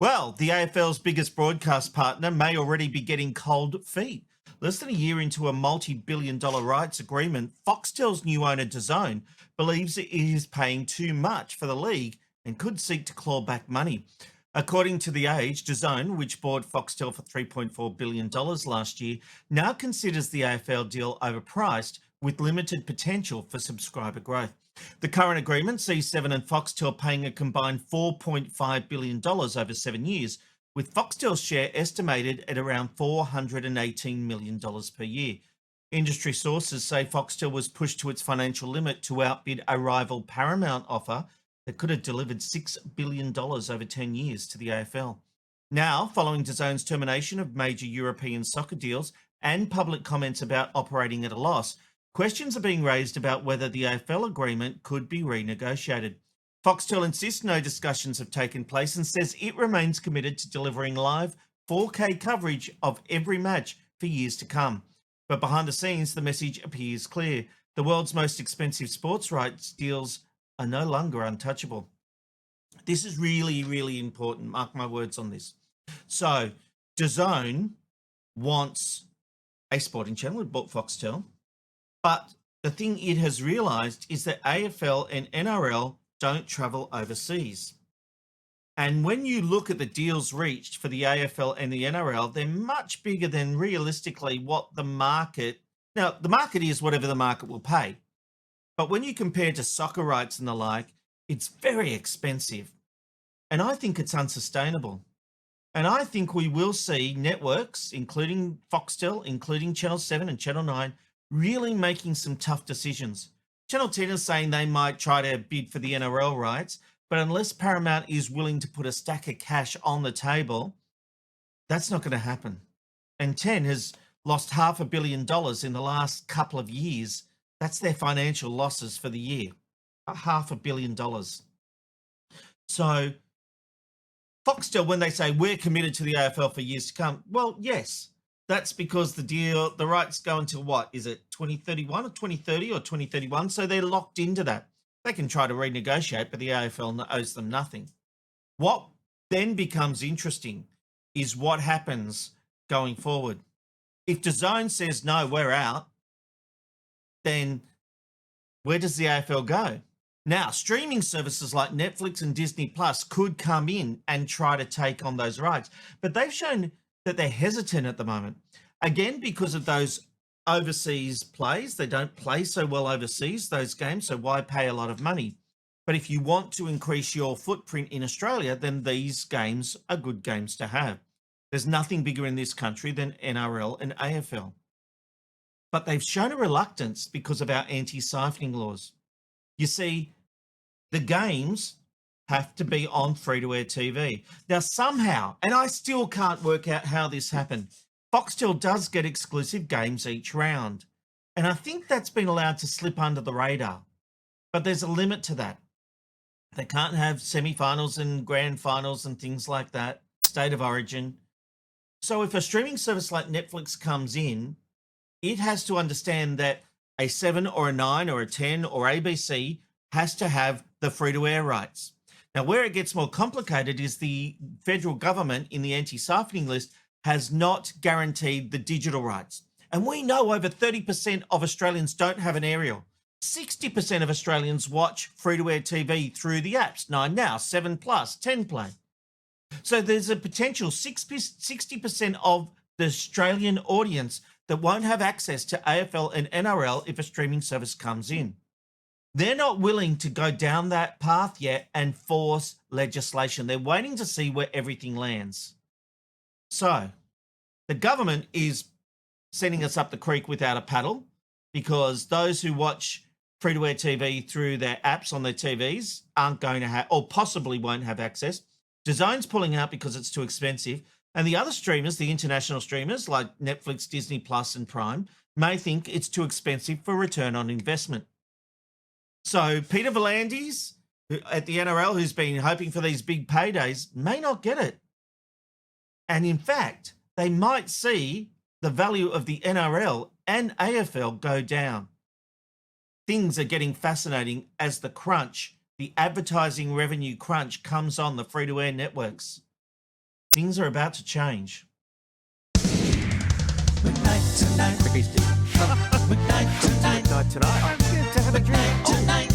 Well, the AFL's biggest broadcast partner may already be getting cold feet. Less than a year into a multi-billion-dollar rights agreement, Foxtel's new owner DAZN believes it is paying too much for the league and could seek to claw back money. According to The Age, DAZN, which bought Foxtel for $3.4 billion last year, now considers the AFL deal overpriced with limited potential for subscriber growth. The current agreement sees Seven and Foxtel paying a combined $4.5 billion over 7 years, with Foxtel's share estimated at around $418 million per year. Industry sources say Foxtel was pushed to its financial limit to outbid a rival Paramount offer that could have delivered $6 billion over 10 years to the AFL. Now, following DAZN's termination of major European soccer deals and public comments about operating at a loss, questions are being raised about whether the AFL agreement could be renegotiated. Foxtel insists no discussions have taken place and says it remains committed to delivering live 4K coverage of every match for years to come. But behind the scenes, the message appears clear. The world's most expensive sports rights deals are no longer untouchable. This is really, really important. Mark my words on this. So, DAZN wants a sporting channel. It bought Foxtel. But the thing it has realised is that AFL and NRL don't travel overseas. And when you look at the deals reached for the AFL and the NRL, they're much bigger than realistically what the market... Now, the market is whatever the market will pay. But when you compare to soccer rights and the like, it's very expensive. And I think it's unsustainable. And I think we will see networks, including Foxtel, including Channel 7 and Channel 9, really making some tough decisions. Channel 10 is saying they might try to bid for the NRL rights, but unless Paramount is willing to put a stack of cash on the table, that's not going to happen. And 10 has lost $500 million in the last couple of years. That's their financial losses for the year, $500 million. So Foxtel, when they say we're committed to the AFL for years to come, well, yes, that's because the rights go until what? Is it 2031 or 2030 or 2031? So they're locked into that. They can try to renegotiate, but the AFL owes them nothing. What then becomes interesting is what happens going forward. If DAZN says, no, we're out, then where does the AFL go? Now, streaming services like Netflix and Disney Plus could come in and try to take on those rights, but they've shown that they're hesitant at the moment. Again, because of those overseas plays, they don't play so well overseas, those games, so why pay a lot of money? But if you want to increase your footprint in Australia, then these games are good games to have. There's nothing bigger in this country than NRL and AFL. But they've shown a reluctance because of our anti-siphoning laws. You see, the games have to be on free-to-air TV. Now, somehow, and I still can't work out how this happened, Foxtel does get exclusive games each round. And I think that's been allowed to slip under the radar. But there's a limit to that. They can't have semi-finals and grand finals and things like that, state of origin. So if a streaming service like Netflix comes in, it has to understand that a 7 or a 9 or a 10 or ABC has to have the free-to-air rights. Now, where it gets more complicated is the federal government in the anti-siphoning list has not guaranteed the digital rights. And we know over 30% of Australians don't have an aerial. 60% of Australians watch free-to-air TV through the apps, 9 Now, 7 Plus, 10 Play. So there's a potential 60% of the Australian audience that won't have access to AFL and NRL if a streaming service comes in. They're not willing to go down that path yet and force legislation. They're waiting to see where everything lands. So the government is sending us up the creek without a paddle because those who watch free-to-air TV through their apps on their TVs aren't going to have, or possibly won't have access. DAZN's pulling out because it's too expensive. And the other streamers, the international streamers like Netflix, Disney Plus and Prime, may think it's too expensive for return on investment. So Peter V'landys at the NRL, who's been hoping for these big paydays, may not get it. And in fact, they might see the value of the NRL and AFL go down. Things are getting fascinating as the crunch, the advertising revenue crunch comes on the free-to-air networks. Things are about to change. McKnight tonight. McKnight tonight. Night tonight. I'm good to have a drink tonight.